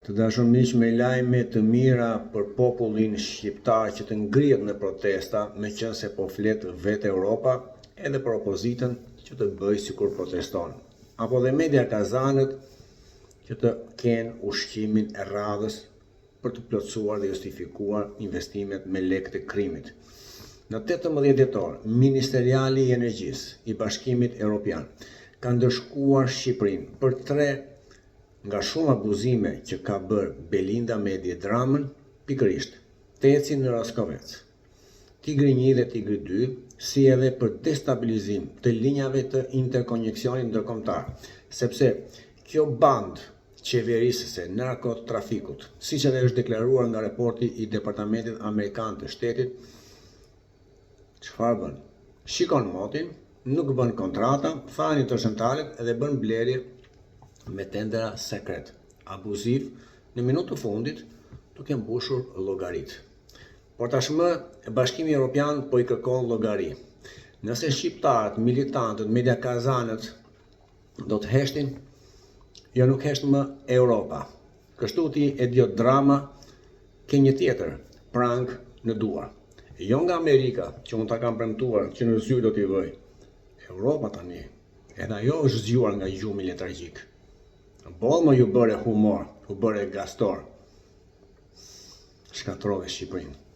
Të dashur miq, me lajme të mira për popullin shqiptar që të ngrihet në protesta, meqense po flet vetë Europa, edhe për opozitën që të bëjë sikur proteston, apo dhe media kazanët që të kenë ushqimin e radhës për të plotësuar dhe justifikuar investimet me lekë të krimit. Në 18 dhjetor, Ministeriali i Energjisë i Bashkimit Evropian ka ndëshkuar Shqipërinë për 3 nga shumë abuzime që ka bërë Belinda me Edi Edramën, pikërisht Tecin në Raskovec, Tigri 1 dhe Tigri 2, si edhe për destabilizim të linjave të interkoneksionit ndërkombëtar, sepse kjo bandë qeverisëse narkotrafikut, siç edhe është deklaruar nga raporti i Departamentit Amerikan të Shtetit, çfarë bën? Shikon motin, nuk bën kontrata, thani tërshëntalet dhe bën blerje me tendera sekret, abuziv, në minutë të fundit, duke mbushur llogaritë. Por tashmë Bashkimi Evropian po i kërkon llogari. Nëse shqiptarët, militantët, media kazanët do të heshtin, jo nuk hesht më Europa. Kështu ti e dio drama ke një tjetër prang në duar. Jo nga Amerika, që unë ta kam premtuar që në zyrë do t'i vëj. Europa tani, edhe ajo është zgjuar nga gjumi letargjik. Bollë më ju bëre humor, ju bëre gastor. Shkatrove Shqipërinë.